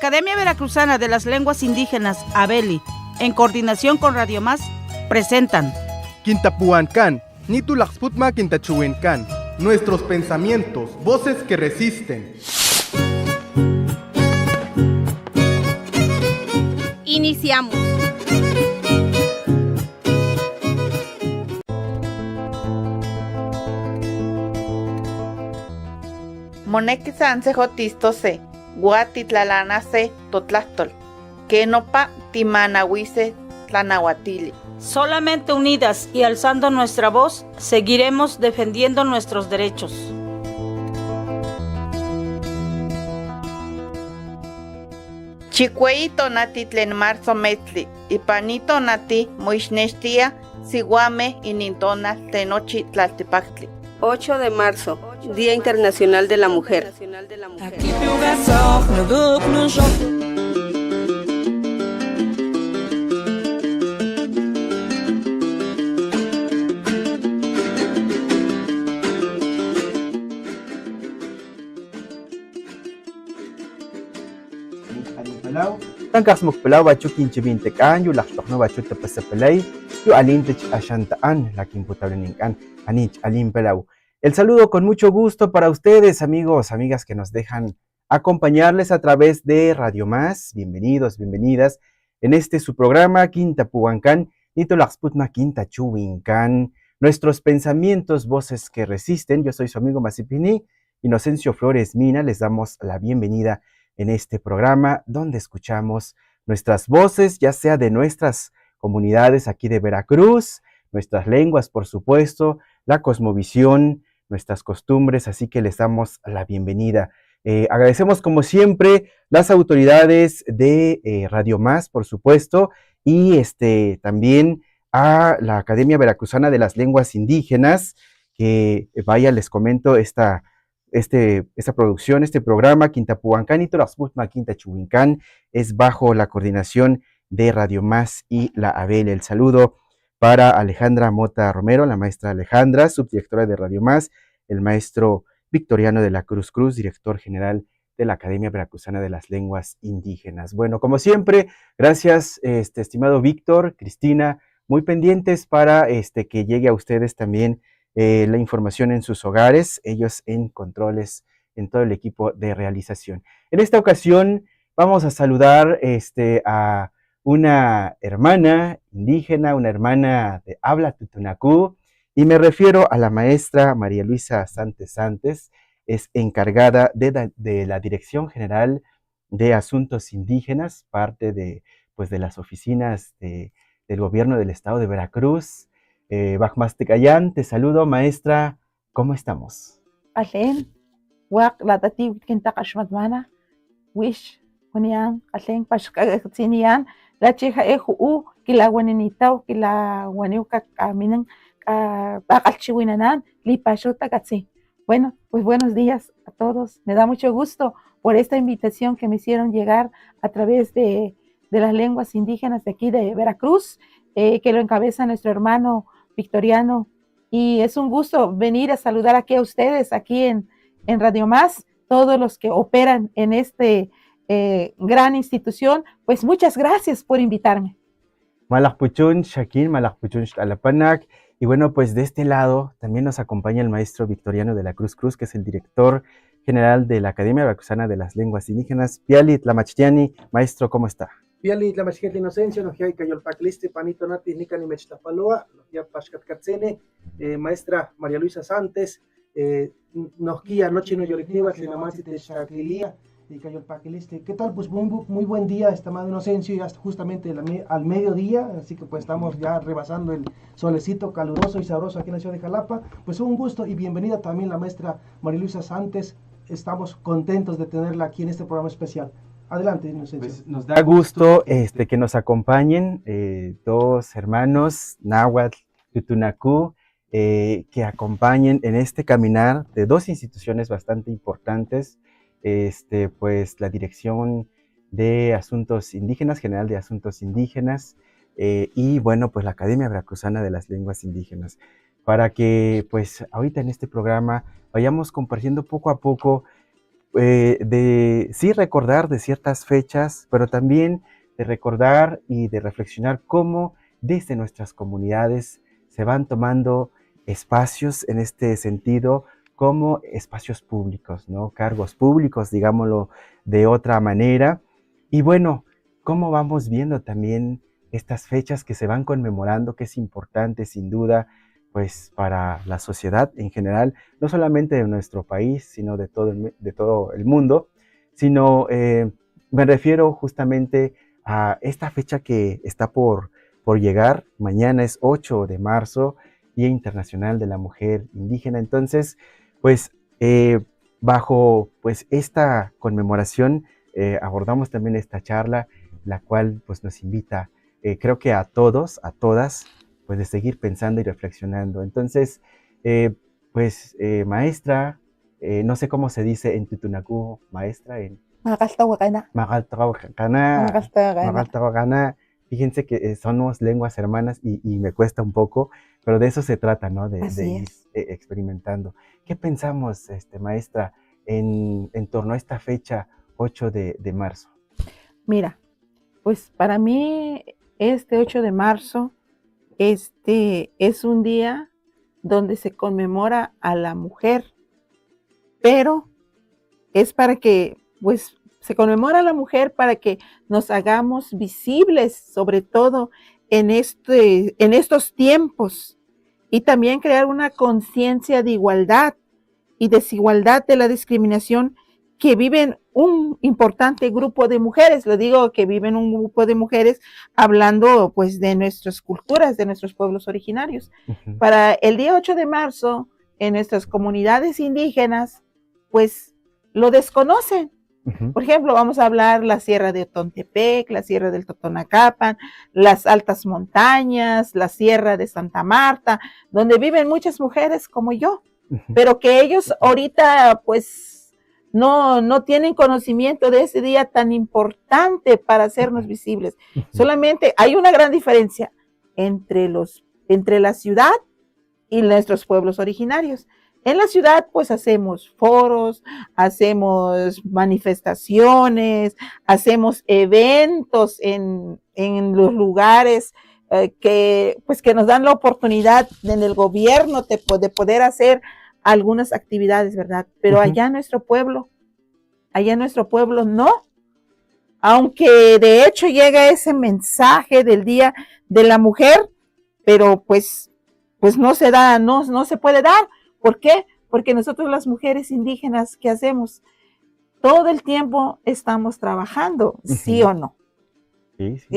Academia Veracruzana de las Lenguas Indígenas, ABELI, en coordinación con Radio Más, presentan Quintapuancán, Nitulaxputma Quintachuencán, nuestros pensamientos, voces que resisten. Iniciamos. Monequisanse jotistose, guatitlalanase totlastol, que nopa timanahuise tlanahuatili. Solamente unidas y alzando nuestra voz, seguiremos defendiendo nuestros derechos. Chicueito nati tlen marzo metli, y panito nati moixnextia, siguame inintona tenochi tlaltipactli. 8 de marzo, Día Internacional de la Mujer. Tangkas mukpelaw bachu kinchibintekan yu laxtoqno bachu tapasapelay yu alintech ashantaan la kimputableninkan anich alimpelaw. El saludo con mucho gusto para ustedes, amigos, amigas que nos dejan acompañarles a través de Radio Más. Bienvenidos, bienvenidas en este su programa Quintapuancán, Nitolaxputma Quintachuincan, nuestros pensamientos, voces que resisten. Yo soy su amigo Masipini, Inocencio Flores Mina, les damos la bienvenida en este programa donde escuchamos nuestras voces, ya sea de nuestras comunidades aquí de Veracruz, nuestras lenguas, por supuesto, la cosmovisión, nuestras costumbres, así que les damos la bienvenida. Agradecemos como siempre las autoridades de Radio Más, por supuesto, y también a la Academia Veracruzana de las Lenguas Indígenas, que vaya, les comento esta producción, este programa, Quintapuancán y Tolaxputma Quintachuincán, es bajo la coordinación de Radio Más y la ABEL. El saludo para Alejandra Mota Romero, la maestra Alejandra, subdirectora de Radio Más, el maestro Victoriano de la Cruz Cruz, director general de la Academia Veracruzana de las Lenguas Indígenas. Bueno, como siempre, gracias, estimado Víctor, Cristina, muy pendientes para que llegue a ustedes también la información en sus hogares, ellos en controles, en todo el equipo de realización. En esta ocasión vamos a saludar a una hermana indígena, una hermana de habla tutunacú, y me refiero a la maestra María Luisa Santes, es encargada de la Dirección General de Asuntos Indígenas, parte de las oficinas del gobierno del estado de Veracruz. Bajmastecayán, te saludo, maestra, ¿cómo estamos? Alen, wak latati kintakashmatmana, wish, kunian, alen, pashkagtsinian, la cheja eju, kilawanitao, kilawaniuka kaminan, bakalchiwinanan, lipashota katsi. Bueno, pues buenos días a todos. Me da mucho gusto por esta invitación que me hicieron llegar a través de las lenguas indígenas de aquí de Veracruz, que lo encabeza nuestro hermano Victoriano, y es un gusto venir a saludar aquí a ustedes, aquí en Radio Más, todos los que operan en gran institución, pues muchas gracias por invitarme. Malakpuchun, Shakin, Malakpuchun, Alapanak, y bueno, pues de este lado también nos acompaña el maestro Victoriano de la Cruz Cruz, que es el director general de la Academia Veracruzana de las Lenguas Indígenas. Piali Tlamachtiani, maestro, ¿cómo está? Piali Tlamachtiani Inocencio, Nojiay Cayolpacliste, Panito Nati, Nicani Mechtapaloa, Nojia Pashkatkatsene, maestra María Luisa Santes, Nojia Noche no Yorictiva, Tlenamati de Shaquilia, y Cayolpacliste. ¿Qué tal? Pues muy buen día, estimado Inocencio, ya justamente al mediodía, así que pues estamos ya rebasando el solecito caluroso y sabroso aquí en la ciudad de Jalapa. Pues un gusto y bienvenida también la maestra María Luisa Santes. Estamos contentos de tenerla aquí en este programa especial. Adelante, Inocencio. Pues nos da gusto que nos acompañen dos hermanos, Náhuatl, Tutunacú, que acompañen en este caminar de dos instituciones bastante importantes, pues la Dirección de Asuntos Indígenas, General de Asuntos Indígenas, y bueno, pues la Academia Veracruzana de las Lenguas Indígenas, para que pues ahorita en este programa vayamos compartiendo poco a poco de sí recordar de ciertas fechas, pero también de recordar y de reflexionar cómo desde nuestras comunidades se van tomando espacios en este sentido como espacios públicos, ¿no? Cargos públicos, digámoslo de otra manera. Y bueno, cómo vamos viendo también estas fechas que se van conmemorando, que es importante sin duda, pues para la sociedad en general, no solamente de nuestro país, sino de todo el mundo, sino me refiero justamente a esta fecha que está por llegar. Mañana es 8 de marzo, Día Internacional de la Mujer Indígena. Entonces, pues bajo pues esta conmemoración abordamos también esta charla, la cual pues nos invita, creo que a todos, a todas, pues de seguir pensando y reflexionando. Entonces, maestra, no sé cómo se dice en Tutunacú, maestra, en Magaltawakana. Magaltawakana. Fíjense que somos lenguas hermanas y me cuesta un poco, pero de eso se trata, ¿no? De ir experimentando. ¿Qué pensamos, maestra, en torno a esta fecha 8 de marzo? Mira, pues para mí este 8 de marzo es un día donde se conmemora a la mujer, pero es para que, pues, se conmemora a la mujer para que nos hagamos visibles, sobre todo en estos tiempos, y también crear una conciencia de igualdad y desigualdad de la discriminación que viven un importante grupo de mujeres. Lo digo que viven un grupo de mujeres hablando pues de nuestras culturas, de nuestros pueblos originarios. Uh-huh. Para el día 8 de marzo, en nuestras comunidades indígenas, pues lo desconocen. Uh-huh. Por ejemplo, vamos a hablar la Sierra de Otontepec, la Sierra del Totonacapan, las altas montañas, la Sierra de Santa Marta, donde viven muchas mujeres como yo, uh-huh, pero que ellos ahorita pues no tienen conocimiento de ese día tan importante para hacernos visibles. Uh-huh. Solamente hay una gran diferencia entre la ciudad y nuestros pueblos originarios. En la ciudad, pues hacemos foros, hacemos manifestaciones, hacemos eventos en los lugares que nos dan la oportunidad en el gobierno de poder hacer algunas actividades, ¿verdad? Pero uh-huh, allá en nuestro pueblo no. Aunque de hecho llega ese mensaje del Día de la Mujer, pero pues no se da, no se puede dar. ¿Por qué? Porque nosotros las mujeres indígenas, ¿qué hacemos? Todo el tiempo estamos trabajando, uh-huh, ¿sí o no? Sí, sí.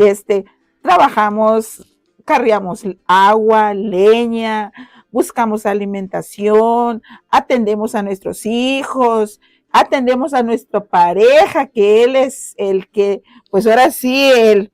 Trabajamos, carriamos agua, leña, buscamos alimentación, atendemos a nuestros hijos, atendemos a nuestra pareja, que él es el que, pues ahora sí, el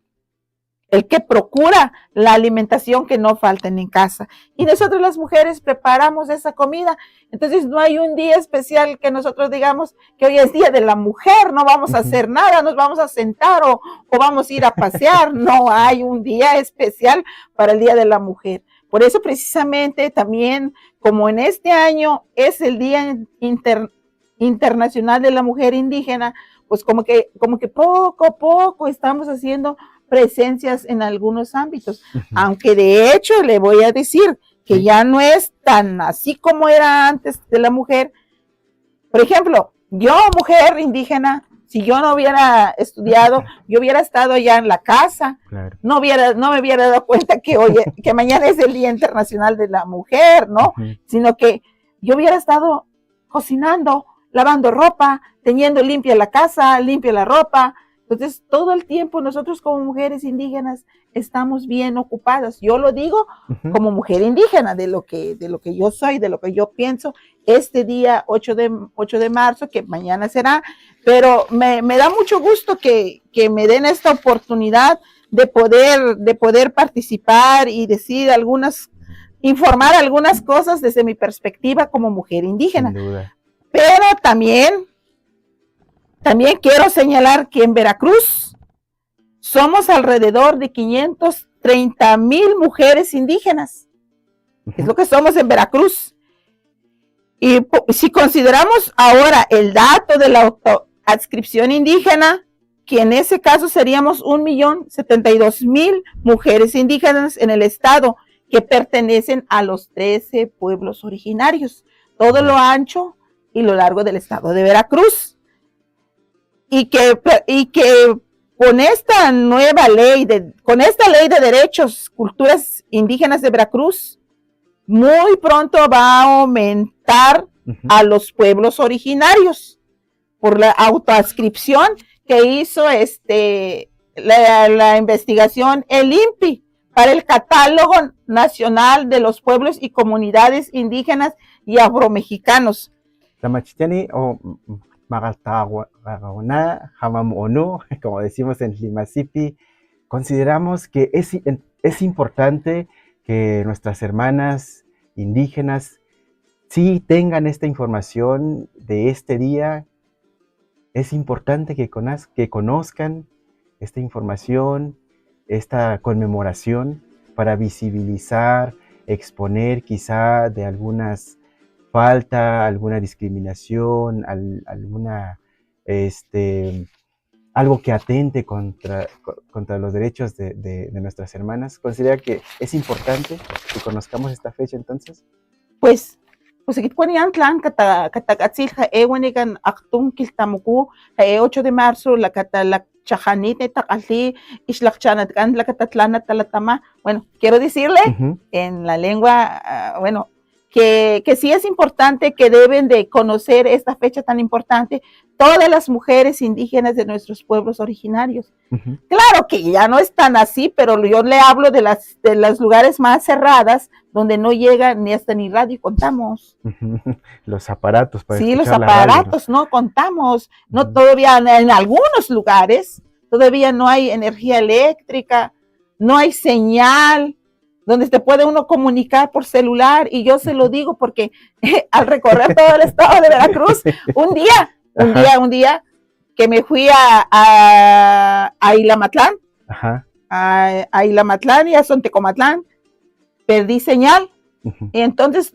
que procura la alimentación que no falten en casa. Y nosotros las mujeres preparamos esa comida. Entonces no hay un día especial que nosotros digamos que hoy es Día de la Mujer, no vamos a hacer nada, nos vamos a sentar o vamos a ir a pasear. No hay un día especial para el Día de la Mujer. Por eso precisamente también, como en este año es el Día Internacional de la Mujer Indígena, pues como que poco a poco estamos haciendo presencias en algunos ámbitos, uh-huh, aunque de hecho le voy a decir que ya no es tan así como era antes de la mujer. Por ejemplo, yo, mujer indígena, si yo no hubiera estudiado, yo hubiera estado ya en la casa, claro, no me hubiera dado cuenta que mañana es el Día Internacional de la Mujer, ¿no? Uh-huh. Sino que yo hubiera estado cocinando, lavando ropa, teniendo limpia la casa, limpia la ropa. Entonces, todo el tiempo nosotros como mujeres indígenas estamos bien ocupadas. Yo lo digo uh-huh, como mujer indígena, de lo que yo soy, de lo que yo pienso, este día 8 de marzo, que mañana será, pero me da mucho gusto que me den esta oportunidad de poder participar y decir informar algunas cosas desde mi perspectiva como mujer indígena. Sin duda. Pero también quiero señalar que en Veracruz somos alrededor de 530,000 mujeres indígenas. Uh-huh. Es lo que somos en Veracruz. Y si consideramos ahora el dato de la autoadscripción indígena, que en ese caso seríamos 1.072.000 mujeres indígenas en el estado que pertenecen a los 13 pueblos originarios, todo lo ancho y lo largo del estado de Veracruz. Y que con esta nueva ley, con esta ley de derechos, culturas indígenas de Veracruz, muy pronto va a aumentar a los pueblos originarios por la autoadscripción que hizo la investigación el INPI para el Catálogo Nacional de los Pueblos y Comunidades Indígenas y Afromexicanos. Tamachichani o Magaltagona, Hamamono, como decimos en Limasipi, consideramos que es importante que nuestras hermanas indígenas sí tengan esta información de este día. Es importante que conozcan esta información, esta conmemoración, para visibilizar, exponer quizá de algunas falta, alguna discriminación, algo que atente contra los derechos de nuestras hermanas. ¿Considera que es importante que conozcamos esta fecha entonces? Pues aquí ponían clan catagatzil ewenegan actum kiltamuku 8 de marzo la chajanite takali ishlakchanat kan la catatlana talatama. Bueno, quiero decirle en la lengua, que sí es importante, que deben de conocer esta fecha tan importante todas las mujeres indígenas de nuestros pueblos originarios. Claro que ya no es tan así, pero yo le hablo de los lugares más cerradas, donde no llega ni hasta ni radio contamos. Los aparatos para sí, los escuchar aparatos la radio, no contamos, no todavía en algunos lugares, todavía no hay energía eléctrica, no hay señal, donde te puede uno comunicar por celular, y yo se lo digo porque al recorrer todo el estado de Veracruz, un día que me fui a Ilamatlán, a Ilamatlán y a Sontecomatlán, perdí señal, y entonces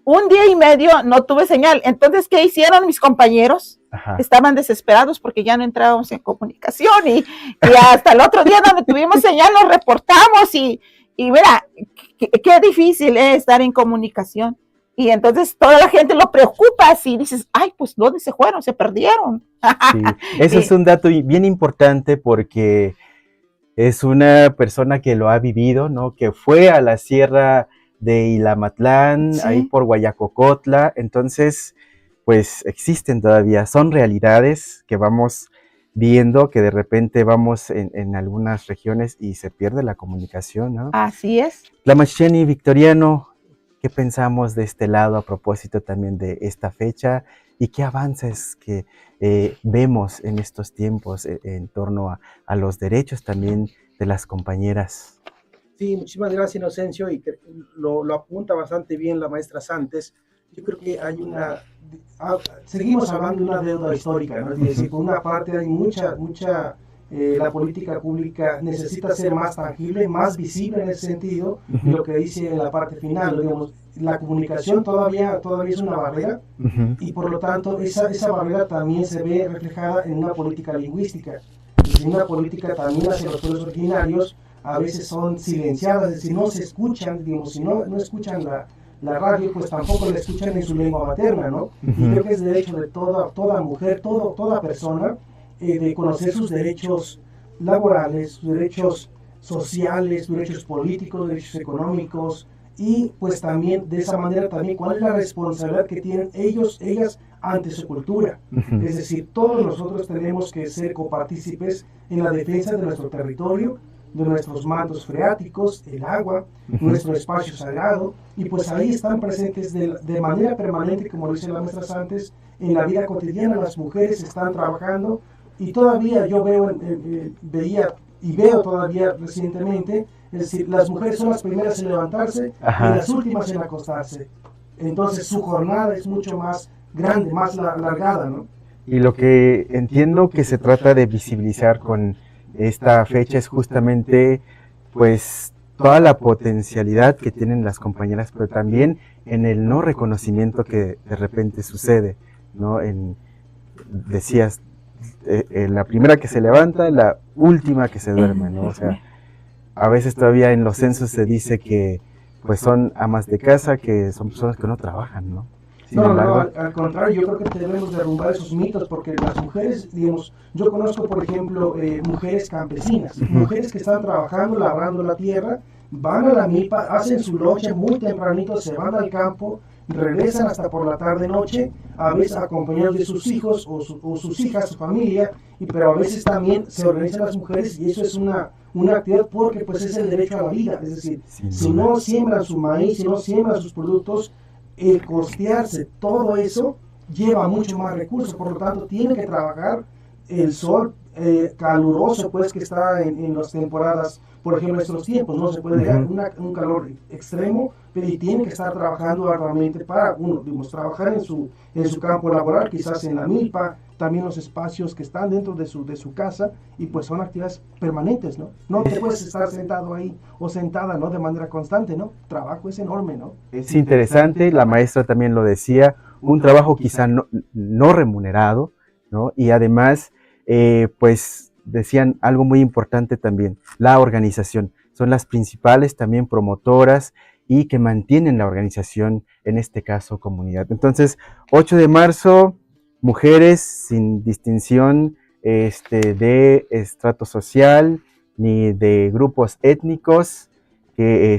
un día y medio no tuve señal. Entonces, ¿qué hicieron mis compañeros? Estaban desesperados porque ya no entrábamos en comunicación, y hasta el otro día donde tuvimos señal nos reportamos, y mira, qué difícil es estar en comunicación. Y entonces toda la gente lo preocupa, si dices, ay, pues ¿dónde se fueron? Se perdieron. Sí, eso es un dato bien importante, porque es una persona que lo ha vivido, ¿no? Que fue a la sierra de Ilamatlán, ahí por Guayacocotla. Entonces, pues existen todavía, son realidades que vamos viendo, que de repente vamos en algunas regiones y se pierde la comunicación, ¿no? Así es. Tlamacheni, Victoriano, ¿qué pensamos de este lado a propósito también de esta fecha? ¿Y qué avances que vemos en estos tiempos en torno a los derechos también de las compañeras? Sí, muchísimas gracias, Inocencio, y lo apunta bastante bien la maestra Santes. Yo creo que hay seguimos hablando de una deuda histórica, ¿no? Es decir, por una parte hay mucha la política pública necesita ser más tangible, más visible en ese sentido, y lo que dice en la parte final, digamos, la comunicación todavía es una barrera, y por lo tanto esa barrera también se ve reflejada en una política lingüística, en una política también hacia los pueblos originarios. A veces son silenciadas, es decir, no se escuchan, digamos, si no escuchan la radio, pues tampoco la escuchan en su lengua materna, ¿no? Y creo que es derecho de toda mujer, toda persona, de conocer sus derechos laborales, sus derechos sociales, sus derechos políticos, derechos económicos, y pues también de esa manera también cuál es la responsabilidad que tienen ellas ante su cultura. Es decir, todos nosotros tenemos que ser copartícipes en la defensa de nuestro territorio, de nuestros mantos freáticos, el agua, nuestro espacio sagrado, y pues ahí están presentes de manera permanente, como dice la maestra Santes, en la vida cotidiana. Las mujeres están trabajando, y todavía yo veo todavía recientemente, es decir, las mujeres son las primeras en levantarse y las últimas en acostarse. Entonces su jornada es mucho más grande, más alargada, ¿no? Y lo que entiendo que se trata de visibilizar con esta fecha es justamente, pues, toda la potencialidad que tienen las compañeras, pero también en el no reconocimiento que de repente sucede, ¿no? Decías, la primera que se levanta, la última que se duerme, ¿no? O sea, a veces todavía en los censos se dice que pues son amas de casa, que son personas que no trabajan, ¿no? Sin embargo, al contrario, yo creo que debemos derrumbar esos mitos, porque las mujeres, digamos, yo conozco, por ejemplo, mujeres campesinas, mujeres que están trabajando, labrando la tierra, van a la milpa, hacen su noche muy tempranito, se van al campo, regresan hasta por la tarde-noche, a veces acompañados de sus hijos o sus hijas, su familia, pero a veces también se organizan las mujeres y eso es una actividad porque pues es el derecho a la vida, es decir, si no siembran su maíz, si no siembran sus productos, el costearse todo eso lleva mucho más recursos, por lo tanto tiene que trabajar el sol caluroso pues que está en las temporadas, por ejemplo en estos tiempos, no se puede dar un calor extremo, pero y tiene que estar trabajando arduamente para trabajar en su campo laboral, quizás en la milpa, también los espacios que están dentro de su casa, y pues son actividades permanentes, ¿no? No te puedes estar sentado ahí o sentada, ¿no? De manera constante, ¿no? Trabajo es enorme, ¿no? Es interesante, la maestra también lo decía, un trabajo quizá no remunerado, ¿no? Y además, pues decían algo muy importante también, la organización. Son las principales también promotoras y que mantienen la organización, en este caso, comunidad. Entonces, 8 de marzo, mujeres sin distinción de estrato social ni de grupos étnicos, que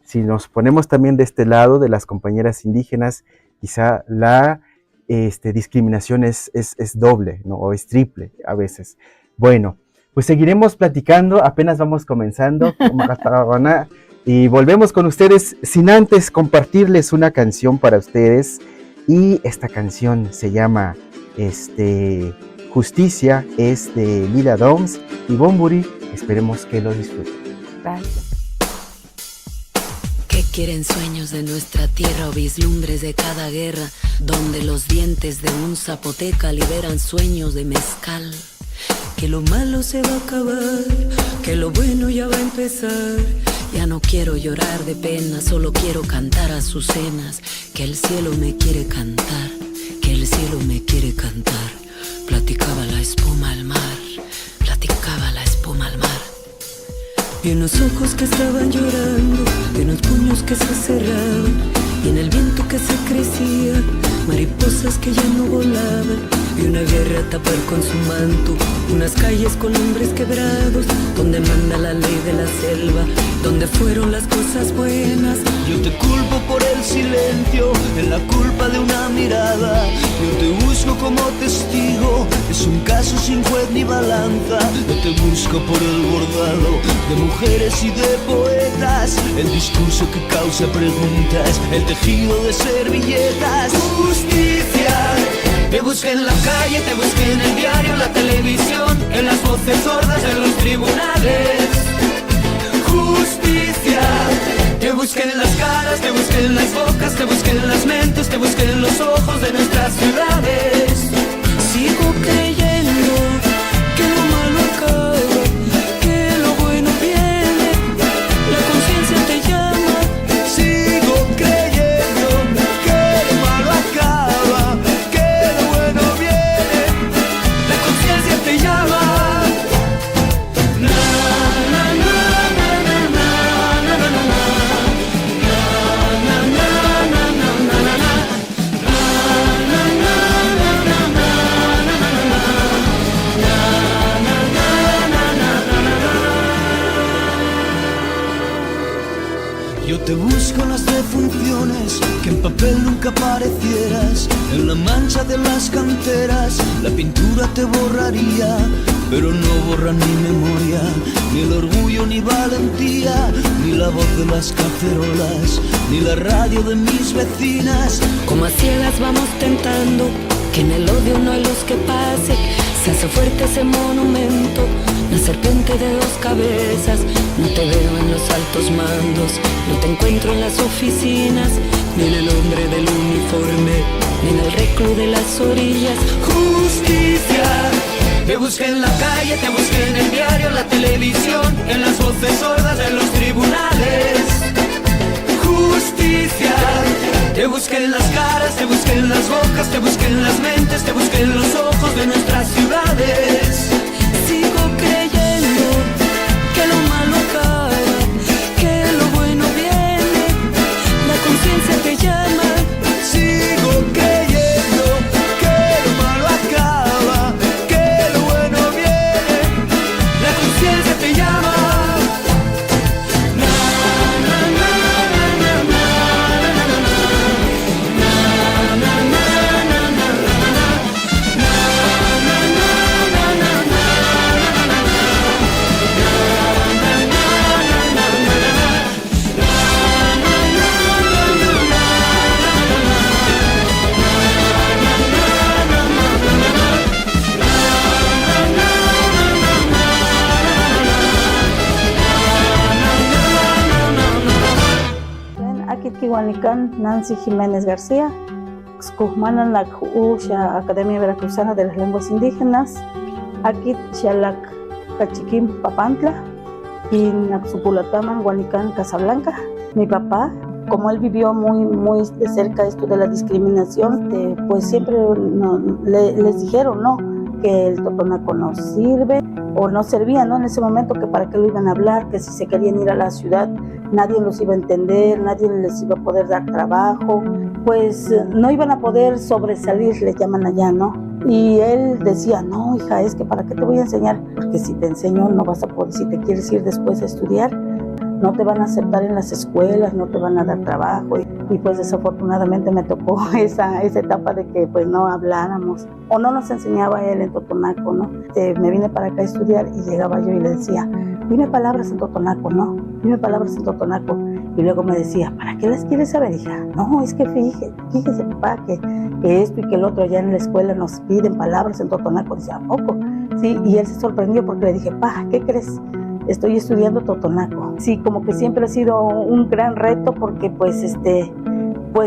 si nos ponemos también de este lado de las compañeras indígenas, quizá la discriminación es doble, ¿no? O es triple a veces. Bueno, pues seguiremos platicando, apenas vamos comenzando, y volvemos con ustedes sin antes compartirles una canción para ustedes, y esta canción se llama Justicia, es de Lila Downs y Bunbury, esperemos que lo disfruten. Gracias. ¿Qué quieren sueños de nuestra tierra o vislumbres de cada guerra, donde los dientes de un zapoteca liberan sueños de mezcal? Que lo malo se va a acabar, que lo bueno ya va a empezar. Ya no quiero llorar de pena, solo quiero cantar azucenas. Que el cielo me quiere cantar, que el cielo me quiere cantar. Platicaba la espuma al mar, platicaba la espuma al mar. Y en los ojos que estaban llorando, y en los puños que se cerraban, y en el viento que se crecía, mariposas que ya no volaban, y una guerra a tapar con su manto, unas calles con hombres quebrados, donde manda la ley de la selva, donde fueron las cosas buenas. Yo te culpo por el silencio, en la culpa de una mirada. Yo te busco como testigo, es un caso sin juez ni balanza. Yo te busco por el bordado de mujeres y de poetas, el discurso que causa preguntas, el tejido de servilletas. Justicia, te busqué en la calle, te busqué en el diario, en la televisión, en las voces sordas, en los tribunales. Justicia, te busqué en las caras, te busqué en las bocas, te busqué en las mentes, te busqué en los ojos de nuestras ciudades. Sigo creyendo que lo malo acaba, que lo bueno viene, la conciencia te llama. Sigo creyendo que lo malo acaba, que lo bueno viene, la conciencia te llama. Yo te busco en las defunciones, que en papel nunca aparecieras, en la mancha de las canteras, la pintura te borraría, pero no borra ni memoria, ni el orgullo ni valentía, ni la voz de las cacerolas, ni la radio de mis vecinas. Como a ciegas vamos tentando, que en el odio no hay luz que pase, se hace fuerte ese monumento, la serpiente de dos cabezas. No te veo en los altos mandos, no te encuentro en las oficinas, ni en el hombre del uniforme, ni en el reclu de las orillas. Justicia, te busqué en la calle, te busqué en el diario, en la televisión, en las voces sordas, en los almas, te busqué en las mentes, te busqué en los ojos de nuestras ciudades. Sigo creyendo que lo malo acaba, que lo bueno viene, la conciencia te llama. Sigo creyendo que lo malo acaba, que lo bueno viene, la conciencia te llama. Kiwanican Nancy Jiménez García, Excujmanan la Academia Veracruzana de las Lenguas Indígenas, aquí Xalac Cachiquín Papantla y Naxupulataman Huanicán Casablanca. Mi papá, como él vivió muy de cerca esto de la discriminación, pues siempre les dijeron no, que el totonaco no sirve o no servía, ¿no? En ese momento, que para qué lo iban a hablar, que si se querían ir a la ciudad nadie los iba a entender, nadie les iba a poder dar trabajo, pues no iban a poder sobresalir, le llaman allá, ¿no? Y él decía, no, hija, es que para qué te voy a enseñar, porque si te enseño no vas a poder, si te quieres ir después a estudiar, no te van a aceptar en las escuelas, no te van a dar trabajo. Y pues desafortunadamente me tocó esa etapa de que pues no habláramos o no nos enseñaba él en totonaco, ¿no? Me vine para acá a estudiar y llegaba yo y le decía, dime palabras en totonaco, ¿no? Dime palabras en totonaco. Y luego me decía, ¿para qué las quieres saber, hija? No, es que fíjese papá, que esto y que el otro, allá en la escuela nos piden palabras en totonaco. Dice, ¿a poco? Sí, y él se sorprendió porque le dije, pa, ¿qué crees? Estoy estudiando totonaco. Sí, como que siempre ha sido un gran reto porque pues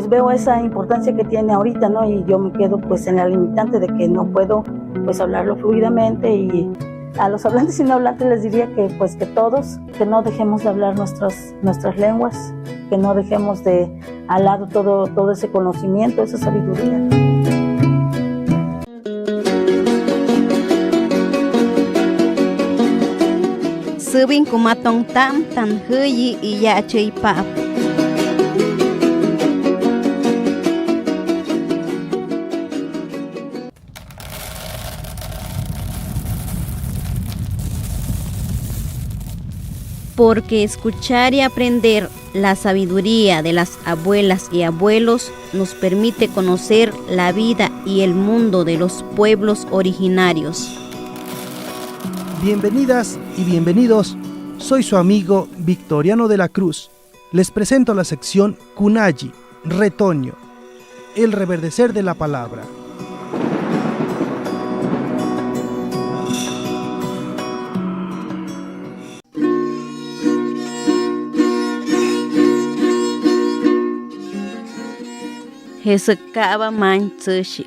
veo esa importancia que tiene ahorita, ¿no? Y yo me quedo pues en la limitante de que no puedo pues hablarlo fluidamente, y a los hablantes y no hablantes les diría que pues que todos, que no dejemos de hablar nuestras lenguas, que no dejemos de al lado todo ese conocimiento, esa sabiduría. Subin kumatong tam tan huyi y ya chui pap. Porque escuchar y aprender la sabiduría de las abuelas y abuelos nos permite conocer la vida y el mundo de los pueblos originarios. Bienvenidas y bienvenidos, soy su amigo Victoriano de la Cruz. Les presento la sección Kunayi, Retoño, el reverdecer de la palabra. Jesukaba manchushi.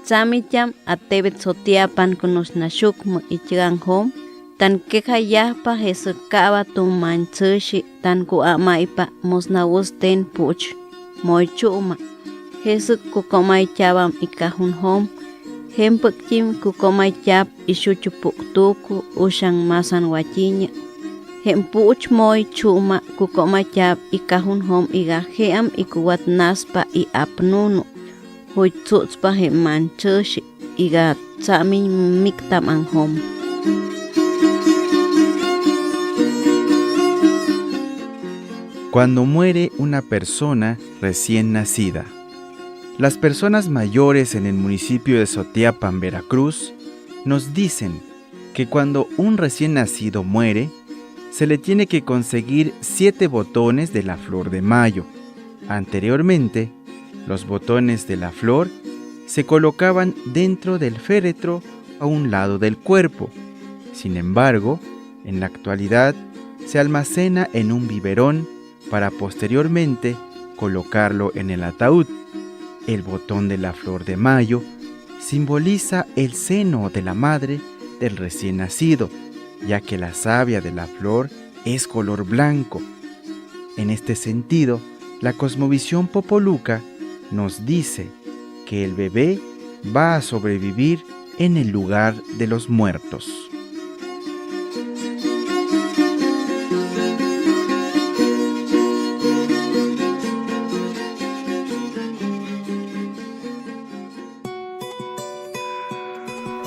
Chamicham atebet sotiapan kunos nashukmo ichiganhom, tan quejayapa Jesukaba tu manchushi, tan kuamaipa mosnawusten puch, moichuma. Jesuk kukomaitabam ikahunhom, hempukchim kukomaitab ishuchupuktuku ushan masan wachiña. Hempuch moi chuma kukomaitab ikahunhom igaheam ikuwat naspa i apnunu. Huitzutzpa he manchushi iga tsami miktam anhom. Cuando muere una persona recién nacida. Las personas mayores en el municipio de Sotiapan, Veracruz, nos dicen que cuando un recién nacido muere, se le tiene que conseguir 7 botones de la flor de mayo. Anteriormente, los botones de la flor se colocaban dentro del féretro a un lado del cuerpo. Sin embargo, en la actualidad se almacena en un biberón para posteriormente colocarlo en el ataúd. El botón de la flor de mayo simboliza el seno de la madre del recién nacido, ya que la savia de la flor es color blanco. En este sentido, la cosmovisión popoluca nos dice que el bebé va a sobrevivir en el lugar de los muertos.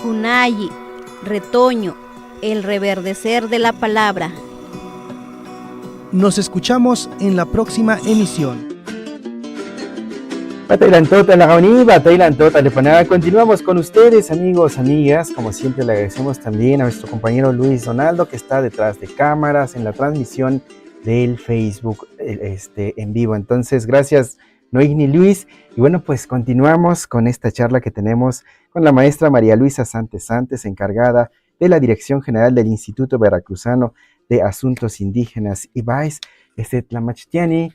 Kunayi, retoño, el reverdecer de la palabra. Nos escuchamos en la próxima emisión. Continuamos con ustedes, amigos, amigas. Como siempre, le agradecemos también a nuestro compañero Luis Donaldo, que está detrás de cámaras en la transmisión del Facebook en vivo. Entonces, gracias, Noigni Luis. Y bueno, pues continuamos con esta charla que tenemos con la maestra María Luisa Santes, encargada de la Dirección General del Instituto Veracruzano de Asuntos Indígenas IBAIS. Tlamachtiani,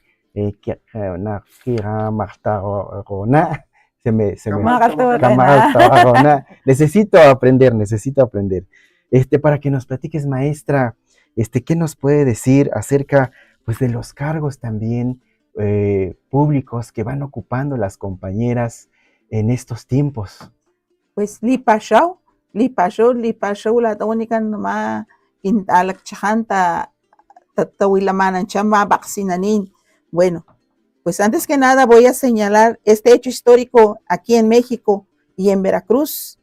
necesito aprender. Para que nos platiques, maestra, ¿qué nos puede decir acerca, pues, de los cargos también públicos que van ocupando las compañeras en estos tiempos? Pues lipashau la única nomás intalak chajanta tatahuilamanan chama vaccinanin. Bueno, pues antes que nada voy a señalar este hecho histórico aquí en México y en Veracruz,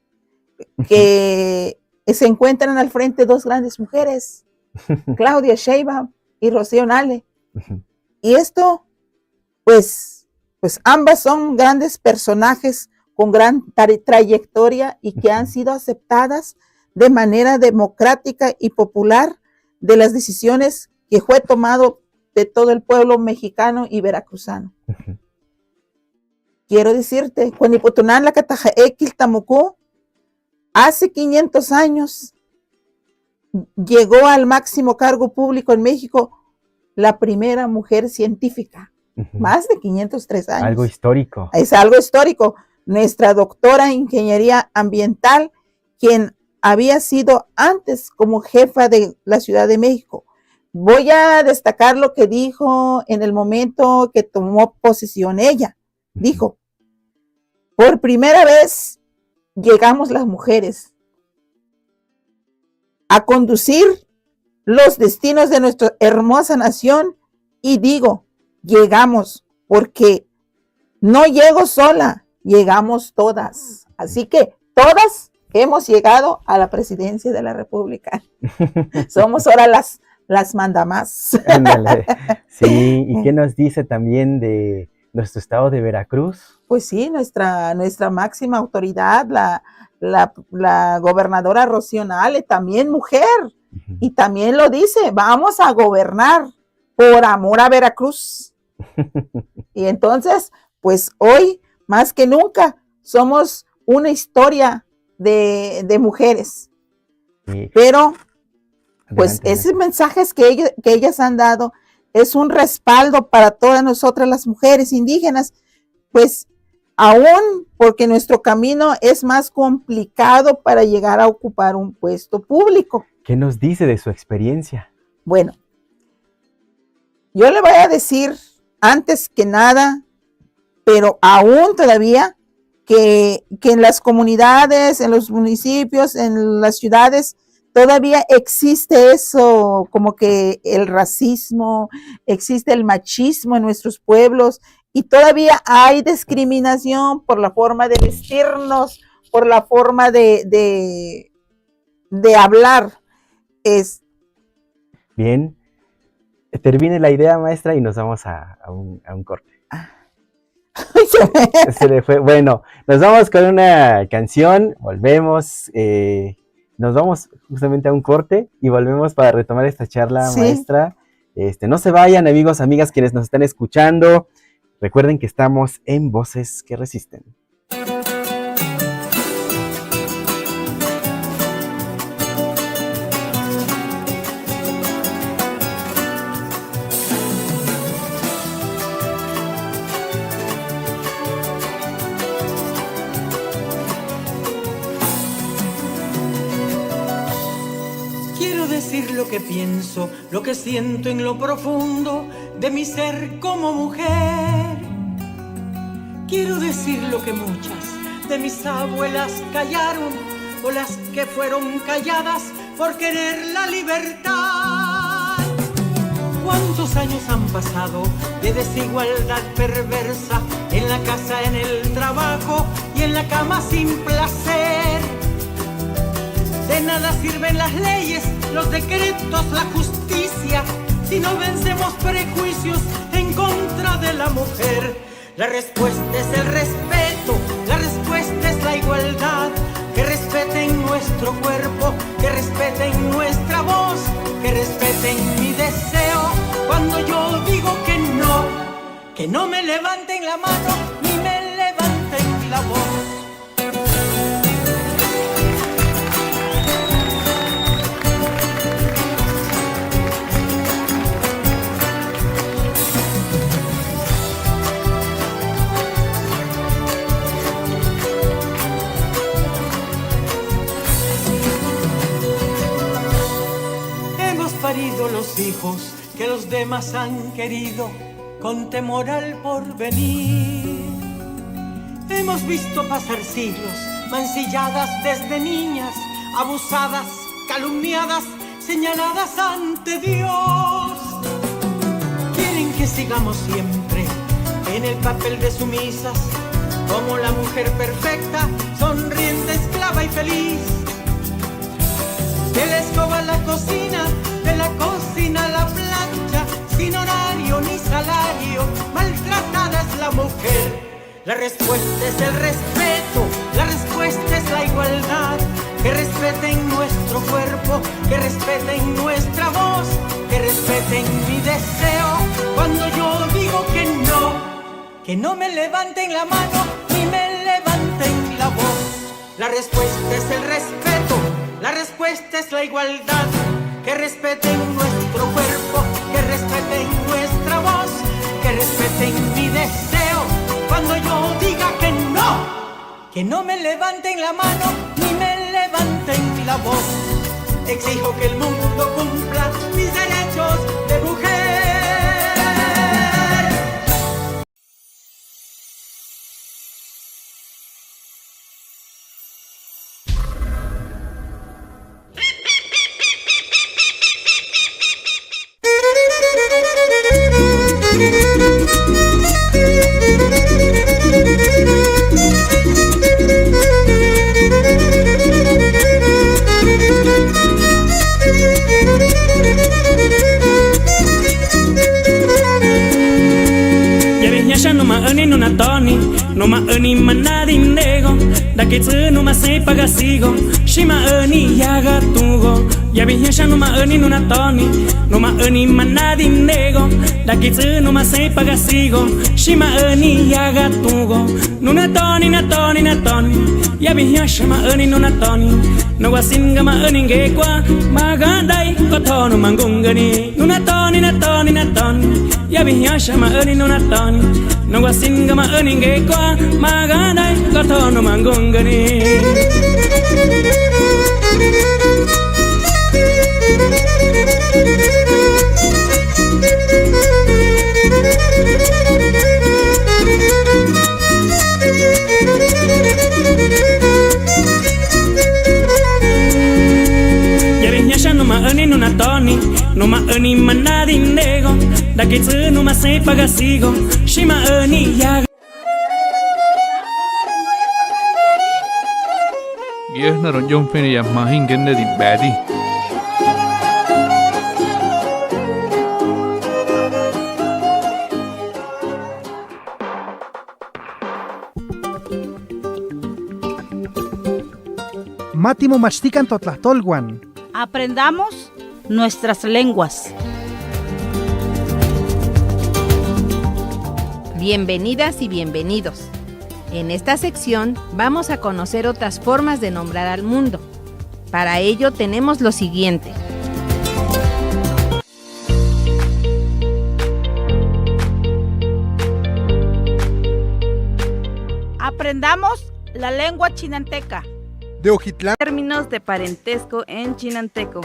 que se encuentran al frente dos grandes mujeres, Claudia Sheinbaum y Rocío Nale. Y esto, pues ambas son grandes personajes con gran trayectoria y que han sido aceptadas de manera democrática y popular de las decisiones que fue tomado de todo el pueblo mexicano y veracruzano. Quiero decirte, Cuaniputunán la Catajaekil Tamucú, hace 500 años llegó al máximo cargo público en México la primera mujer científica, más de 503 años. Algo histórico. Es algo histórico. Nuestra doctora en Ingeniería Ambiental, quien había sido antes como jefa de la Ciudad de México. Voy a destacar lo que dijo en el momento que tomó posesión ella. Dijo, por primera vez llegamos las mujeres a conducir los destinos de nuestra hermosa nación, y digo, llegamos porque no llego sola, llegamos todas. Así que todas hemos llegado a la presidencia de la República. Somos ahora las mandamás. Sí, ¿y qué nos dice también de nuestro estado de Veracruz? Pues sí, nuestra máxima autoridad, la gobernadora Rocío Nale, también mujer, y también lo dice, vamos a gobernar por amor a Veracruz. Y entonces, pues hoy, más que nunca, somos una historia de mujeres. Sí. Pero, pues esos mensajes que ellas han dado es un respaldo para todas nosotras las mujeres indígenas, pues aún porque nuestro camino es más complicado para llegar a ocupar un puesto público. ¿Qué nos dice de su experiencia? Bueno, yo le voy a decir antes que nada, pero aún todavía, que en las comunidades, en los municipios, en las ciudades, todavía existe eso, como que el racismo, existe el machismo en nuestros pueblos, y todavía hay discriminación por la forma de vestirnos, por la forma de hablar. Bien, termine la idea, maestra, y nos vamos a un corte. Se le fue. Bueno, nos vamos con una canción, volvemos, nos vamos justamente a un corte y volvemos para retomar esta charla, sí. Maestra. No se vayan, amigos, amigas, quienes nos están escuchando. Recuerden que estamos en Voces que Resisten. Decir lo que pienso, lo que siento en lo profundo de mi ser como mujer. quiero decir lo que muchas de mis abuelas callaron, o las que fueron calladas por querer la libertad. ¿Cuántos años han pasado de desigualdad perversa en la casa, en el trabajo y en la cama sin placer? De nada sirven las leyes, los decretos, la justicia, si no vencemos prejuicios en contra de la mujer. La respuesta es el respeto, la respuesta es la igualdad. Que respeten nuestro cuerpo, que respeten nuestra voz, que respeten mi deseo. Cuando yo digo que no me levanten la mano ni me levanten la voz. Parido los hijos que los demás han querido con temor al porvenir. Hemos visto pasar siglos mancilladas desde niñas, abusadas, calumniadas, señaladas ante Dios. Quieren que sigamos siempre en el papel de sumisas, como la mujer perfecta, sonriente, esclava y feliz. De la escoba a la cocina, de la cocina a la plancha, sin horario ni salario, maltratada es la mujer. La respuesta es el respeto, la respuesta es la igualdad. Que respeten nuestro cuerpo, que respeten nuestra voz, que respeten mi deseo. Cuando yo digo que no me levanten la mano ni me levanten la voz. La respuesta es el respeto, la respuesta es la igualdad. Que respeten nuestro cuerpo, que respeten nuestra voz, que respeten mi deseo. Cuando yo diga que no me levanten la mano ni me levanten la voz. Exijo que el mundo cumpla mis derechos de mujer. Numa eni manadim nego, da kitsu numa se pagasigo, shima eni yaga tugo, ya vihyasha numa eni nuna toni, numa eni manadim nego, da kitsu numa se pagasigo, shima eni yaga tugo, nuna toni na toni na toni, ya vihyasha ma eni nuna toni, no wasinga ma eni ngekwa, magandai kotono mangungani, nuna toni na toni na toni, ya vihyasha ma eni nuna toni, no wasinga ma eni ngekwa, magandai kotono mangungani. Nuna toni, numa eni manadim nego, da kitsu numa se pagasigo, shima eni yaga. Giehna ronjon fini ya mahin genne di badi. Mátimo mastican totlahtolguan. Aprendamos nuestras lenguas. Bienvenidas y bienvenidos. En esta sección vamos a conocer otras formas de nombrar al mundo. Para ello tenemos lo siguiente. Aprendamos la lengua chinanteca. De Ojitlán. Términos de parentesco en chinanteco.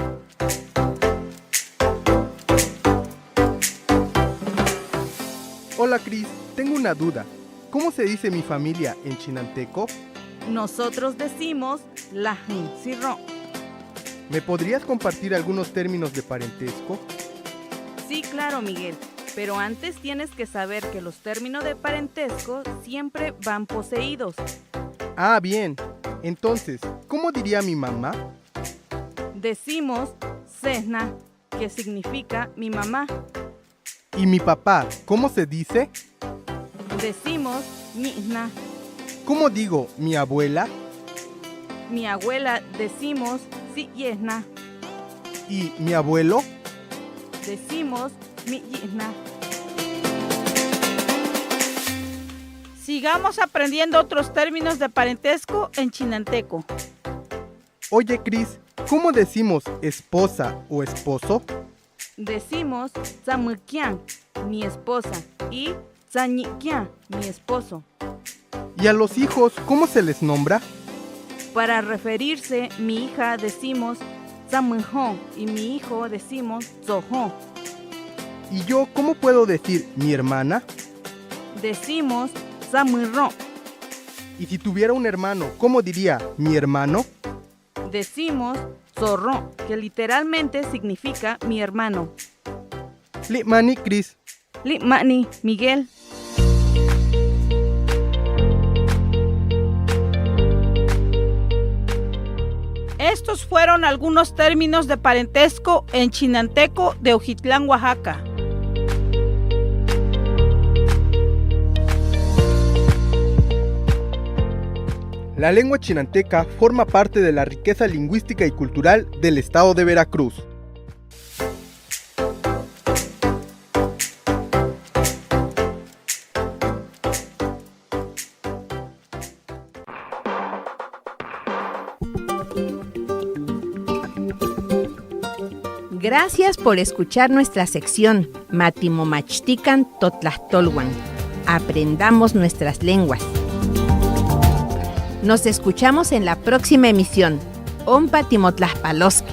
Hola Cris, tengo una duda. ¿cómo se dice mi familia en chinanteco? Nosotros decimos Lajin Sirro. ¿Me podrías compartir algunos términos de parentesco? Sí, claro, Miguel. Pero antes tienes que saber que los términos de parentesco siempre van poseídos. Ah, bien. Entonces, ¿cómo diría mi mamá? Decimos Sesna, que significa mi mamá. ¿Y mi papá, cómo se dice? Decimos Ñisna. ¿Cómo digo mi abuela? Mi abuela decimos Siyesna. ¿Y mi abuelo? Decimos Miyisna. Sigamos aprendiendo otros términos de parentesco en chinanteco. Oye, Cris, ¿cómo decimos esposa o esposo? Decimos Zamukian, mi esposa, y Zañikian, mi esposo. ¿Y a los hijos cómo se les nombra? Para referirse mi hija decimos Zamuhon y mi hijo decimos Zohon. ¿Y yo cómo puedo decir mi hermana? Decimos Zamuhon. ¿Y si tuviera un hermano, cómo diría mi hermano? Decimos Zorro, que literalmente significa mi hermano. Limani, Cris. Limani, Miguel. Estos fueron algunos términos de parentesco en chinanteco de Ojitlán, Oaxaca. La lengua chinanteca forma parte de la riqueza lingüística y cultural del estado de Veracruz. Gracias por escuchar nuestra sección Matimomachtican Totlahtolwan. Aprendamos nuestras lenguas. Nos escuchamos en la próxima emisión. Ompa Timotlaspaloski.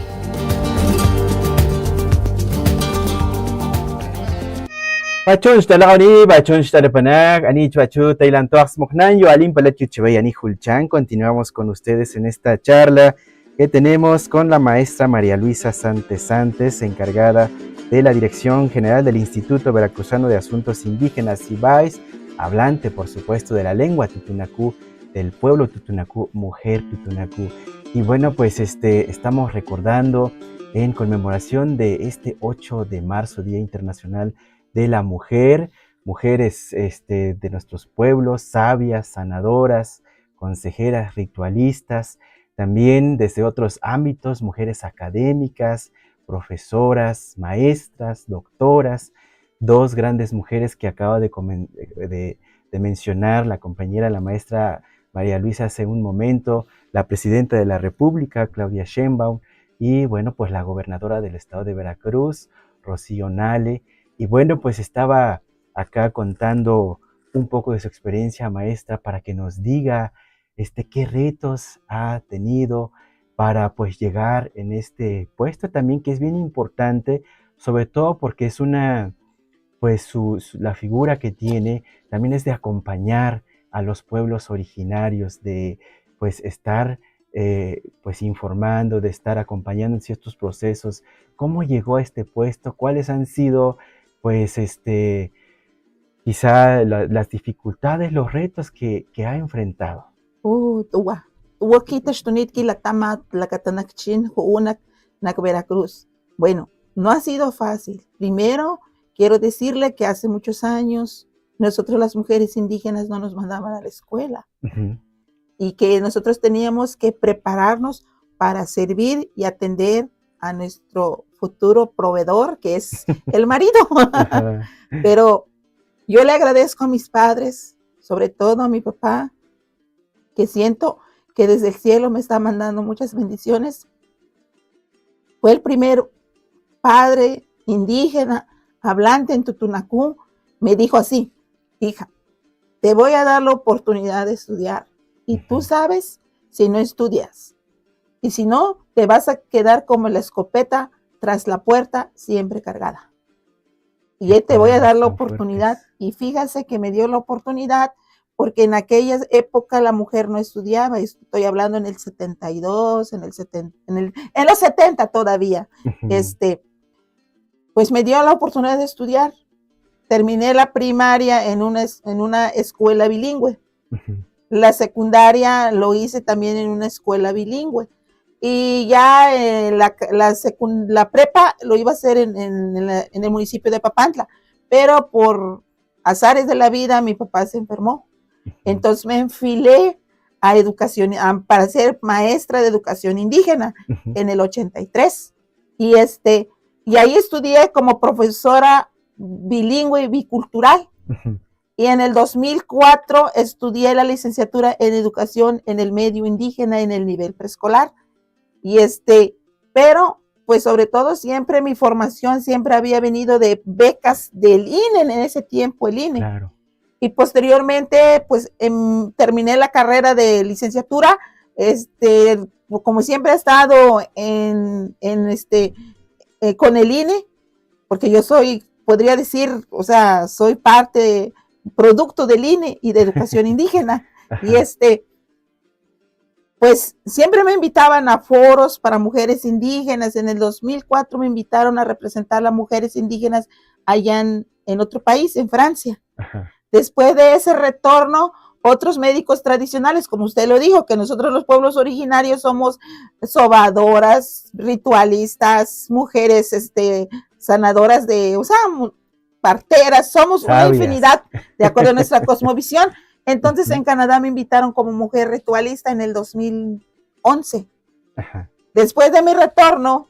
Bachon Stalagoni, Bachon Stalepanak, Anich Bachu, Tailan Toax Moknan, yo Alim Palachuchibay, Ani Hulchan. Continuamos con ustedes en esta charla que tenemos con la maestra María Luisa Santes, encargada de la Dirección General del Instituto Veracruzano de Asuntos Indígenas, IBAIS, hablante, por supuesto, de la lengua tutunacú, del pueblo tutunacú, mujer tutunacú. Y bueno, pues estamos recordando en conmemoración de este 8 de marzo, Día Internacional de la Mujer, mujeres de nuestros pueblos, sabias, sanadoras, consejeras, ritualistas, también desde otros ámbitos, mujeres académicas, profesoras, maestras, doctoras, dos grandes mujeres que acaba de mencionar la compañera, la maestra María Luisa hace un momento, la presidenta de la República, Claudia Sheinbaum, y bueno, pues la gobernadora del estado de Veracruz, Rocío Nale. Y bueno, pues estaba acá contando un poco de su experiencia, maestra, para que nos diga qué retos ha tenido para pues llegar en este puesto también, que es bien importante, sobre todo porque es una, pues la figura que tiene también es de acompañar a los pueblos originarios, de pues estar pues informando, de estar acompañando en ciertos procesos. ¿Cómo llegó a este puesto? ¿Cuáles han sido pues quizá las dificultades, los retos que ha enfrentado? Veracruz. Bueno, no ha sido fácil. Primero, quiero decirle que hace muchos años nosotros las mujeres indígenas no nos mandaban a la escuela. Y que nosotros teníamos que prepararnos para servir y atender a nuestro futuro proveedor, que es el marido. Pero yo le agradezco a mis padres, sobre todo a mi papá, que siento que desde el cielo me está mandando muchas bendiciones. Fue el primer padre indígena hablante en Tutunacú. Me dijo así: hija, te voy a dar la oportunidad de estudiar. Y tú sabes si no estudias. Y si no, te vas a quedar como la escopeta tras la puerta, siempre cargada. Y te voy a dar la oportunidad. Y fíjase que me dio la oportunidad porque en aquella época la mujer no estudiaba, estoy hablando en el 72, en los 70 todavía, pues me dio la oportunidad de estudiar. Terminé la primaria en una escuela bilingüe. La secundaria lo hice también en una escuela bilingüe. Y ya la prepa lo iba a hacer en el municipio de Papantla. Pero por azares de la vida, mi papá se enfermó. Entonces me enfilé a educación, para ser maestra de educación indígena en el 83. Y ahí estudié como profesora bilingüe y bicultural. Y en el 2004 estudié la licenciatura en educación en el medio indígena en el nivel preescolar. Y pero pues sobre todo siempre mi formación siempre había venido de becas del INE, en ese tiempo el INE. Claro. Y posteriormente pues terminé la carrera de licenciatura, como siempre he estado con el INE, porque yo podría decir, o sea, soy producto del INE y de educación indígena. Y pues siempre me invitaban a foros para mujeres indígenas. En el 2004 me invitaron a representar a las mujeres indígenas allá en otro país, en Francia. Ajá. Después de ese retorno, otros médicos tradicionales, como usted lo dijo, que nosotros los pueblos originarios somos sobadoras, ritualistas, mujeres sanadoras parteras, somos sabias. Una infinidad de acuerdo a nuestra cosmovisión. Entonces en Canadá me invitaron como mujer ritualista en el 2011. Ajá. Después de mi retorno,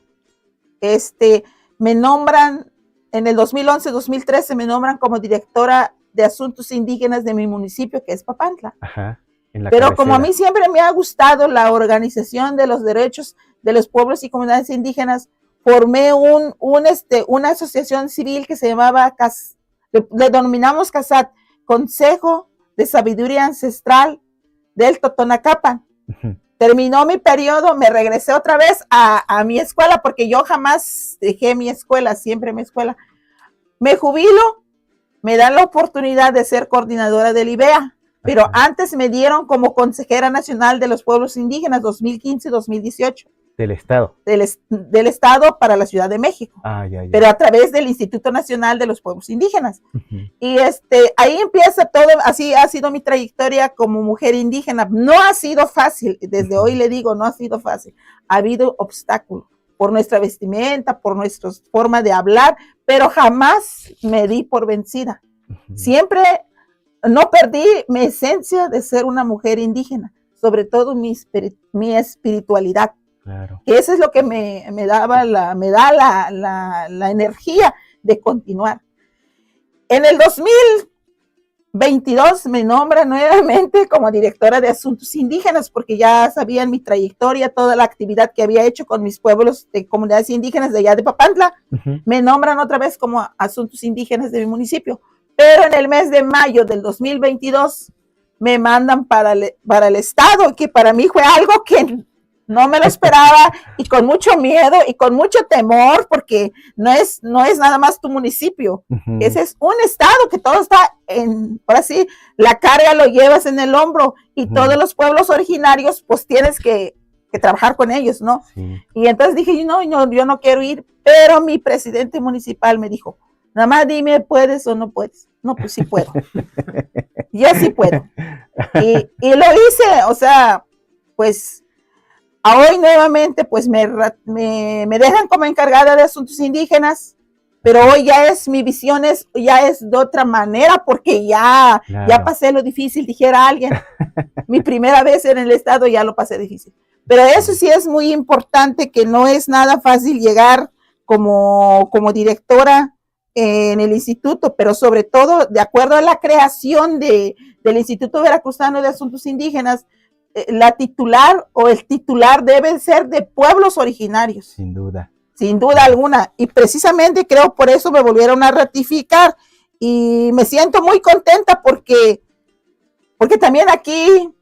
me nombran, en el 2011-2013 me nombran como directora de asuntos indígenas de mi municipio, que es Papantla. Ajá. Pero como a mí siempre me ha gustado la organización de los derechos de los pueblos y comunidades indígenas, formé una asociación civil que se llamaba, le denominamos CASAT, Consejo de Sabiduría Ancestral del Totonacapan. Terminó mi periodo, me regresé otra vez a mi escuela, porque yo jamás dejé mi escuela, siempre mi escuela. Me jubilo, me dan la oportunidad de ser coordinadora del IBEA, pero antes me dieron como consejera nacional de los pueblos indígenas 2015-2018. Del Estado. Del Estado para la Ciudad de México. Pero a través del Instituto Nacional de los Pueblos Indígenas. Y ahí empieza todo, así ha sido mi trayectoria como mujer indígena. No ha sido fácil, desde hoy le digo, no ha sido fácil. Ha habido obstáculos por nuestra vestimenta, por nuestra forma de hablar, pero jamás me di por vencida. Siempre no perdí mi esencia de ser una mujer indígena, sobre todo mi espiritualidad. Claro. Que eso es lo que me da la energía de continuar. En el 2022 me nombra nuevamente como directora de asuntos indígenas, porque ya sabían mi trayectoria, toda la actividad que había hecho con mis pueblos de comunidades indígenas de allá de Papantla. Me nombran otra vez como asuntos indígenas de mi municipio, pero en el mes de mayo del 2022 me mandan para el estado, que para mí fue algo que no me lo esperaba, y con mucho miedo y con mucho temor, porque no es nada más tu municipio. Ese es un estado que todo está ahora sí, la carga lo llevas en el hombro, y todos los pueblos originarios, pues tienes que trabajar con ellos, ¿no? Sí. Y entonces dije, yo no quiero ir, pero mi presidente municipal me dijo, nada más dime, ¿puedes o no puedes? No, pues sí puedo. Yo sí puedo. Y lo hice, o sea, pues hoy nuevamente pues me dejan como encargada de asuntos indígenas, pero hoy mi visión ya es de otra manera, porque ya pasé lo difícil, dijera alguien. Mi primera vez en el estado ya lo pasé difícil. Pero eso sí es muy importante, que no es nada fácil llegar como directora en el instituto, pero sobre todo de acuerdo a la creación del Instituto Veracruzano de Asuntos Indígenas, la titular o el titular deben ser de pueblos originarios. Sin duda. Sin duda alguna. Y precisamente creo por eso me volvieron a ratificar, y me siento muy contenta porque también aquí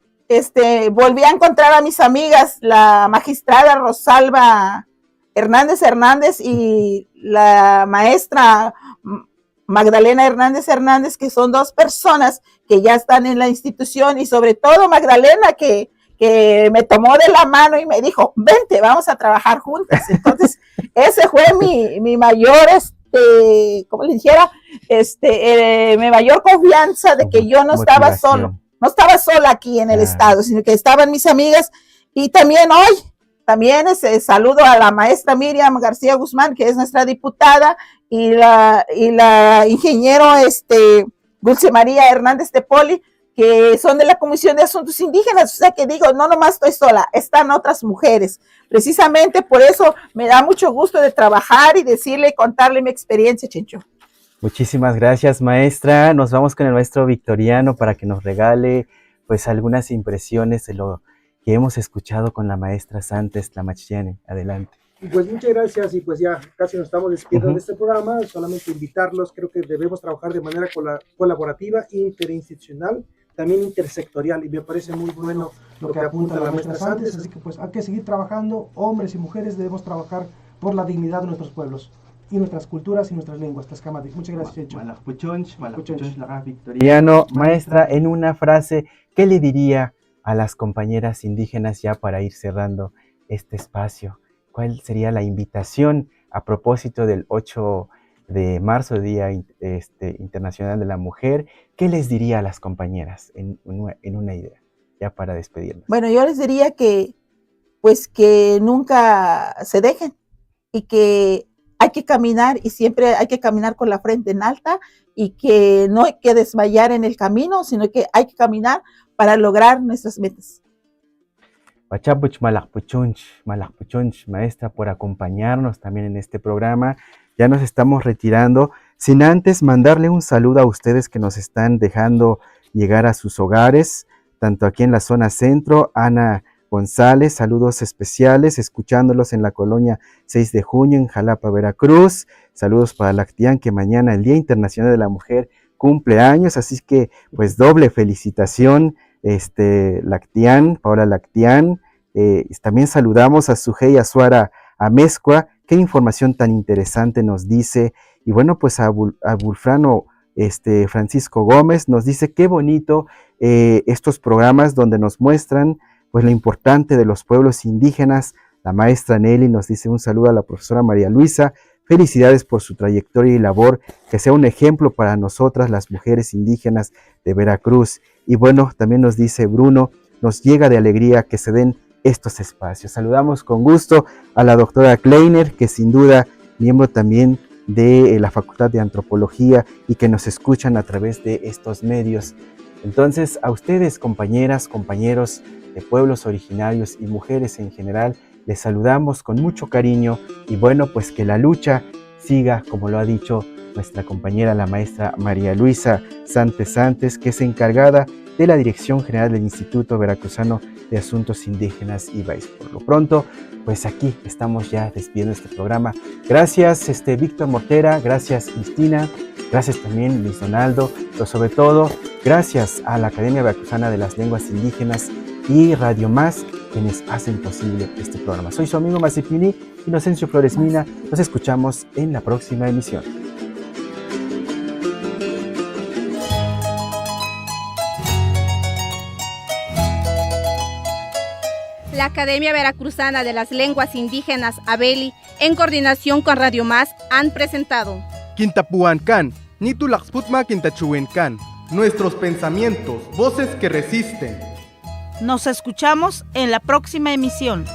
volví a encontrar a mis amigas, la magistrada Rosalba Hernández y la maestra Magdalena Hernández Hernández, que son dos personas que ya están en la institución, y sobre todo Magdalena, que me tomó de la mano y me dijo, vente, vamos a trabajar juntas. Entonces, ese fue mi mayor, como le dijera, mi mayor confianza de que yo no estaba sola aquí en el estado, sino que estaban mis amigas. Y también hoy, saludo a la maestra Miriam García Guzmán, que es nuestra diputada, y la ingeniero Dulce María Hernández de Poli, que son de la Comisión de Asuntos Indígenas. O sea que digo, no nomás estoy sola, están otras mujeres. Precisamente por eso me da mucho gusto de trabajar y contarle mi experiencia, Chencho. Muchísimas gracias, maestra. Nos vamos con el maestro Victoriano para que nos regale pues algunas impresiones de lo que hemos escuchado con la maestra Santes Tlamachtiane. Adelante. Pues muchas gracias, y pues ya casi nos estamos despidiendo de este programa. Solamente invitarlos, creo que debemos trabajar de manera colaborativa, interinstitucional, también intersectorial, y me parece muy bueno lo que apunta la maestra Santes. Así que pues hay que seguir trabajando, hombres y mujeres debemos trabajar por la dignidad de nuestros pueblos y nuestras culturas y nuestras lenguas. Muchas gracias, Checho. Victoriano, maestra, en una frase, ¿qué le diría a las compañeras indígenas ya para ir cerrando este espacio? ¿Cuál sería la invitación a propósito del 8 de marzo, Día Internacional de la Mujer? ¿Qué les diría a las compañeras en una idea, ya para despedirnos? Bueno, yo les diría que nunca se dejen, y que hay que caminar, y siempre hay que caminar con la frente en alta, y que no hay que desmayar en el camino, sino que hay que caminar para lograr nuestras metas. Pachapuch Malakpuchunch, maestra, por acompañarnos también en este programa. Ya nos estamos retirando, sin antes mandarle un saludo a ustedes que nos están dejando llegar a sus hogares, tanto aquí en la zona centro. Ana González, saludos especiales, escuchándolos en la colonia 6 de junio en Jalapa, Veracruz. Saludos para Lactián, que mañana, el Día Internacional de la Mujer, cumple años, así que pues doble felicitación, Lactián, Paola Lactián. También saludamos a Sujei Azuara Amezcua. Qué información tan interesante nos dice. Y bueno, pues a Bulfrano Francisco Gómez nos dice qué bonito estos programas donde nos muestran pues lo importante de los pueblos indígenas. La maestra Nelly nos dice un saludo a la profesora María Luisa. Felicidades por su trayectoria y labor, que sea un ejemplo para nosotras, las mujeres indígenas de Veracruz. Y bueno, también nos dice Bruno, nos llega de alegría que se den estos espacios. Saludamos con gusto a la doctora Kleiner, que sin duda miembro también de la Facultad de Antropología y que nos escuchan a través de estos medios. Entonces, a ustedes, compañeras, compañeros de pueblos originarios y mujeres en general, les saludamos con mucho cariño y bueno, pues que la lucha siga, como lo ha dicho nuestra compañera, la maestra María Luisa Santes, que es encargada de la Dirección General del Instituto Veracruzano de Asuntos Indígenas, IVAIS. Por lo pronto, pues aquí estamos ya despidiendo este programa. Gracias, Víctor Mortera, gracias, Cristina, gracias también, Luis Donaldo, pero sobre todo, gracias a la Academia Veracruzana de las Lenguas Indígenas y Radio Más, quienes hacen posible este programa. Soy su amigo Mazipini, Inocencio Flores Mina. Nos escuchamos en la próxima emisión. La Academia Veracruzana de las Lenguas Indígenas, ABELI, en coordinación con Radio Más, han presentado Quintapuancan, Nitulaxputma Quintachuencan. Nuestros pensamientos, voces que resisten. Nos escuchamos en la próxima emisión.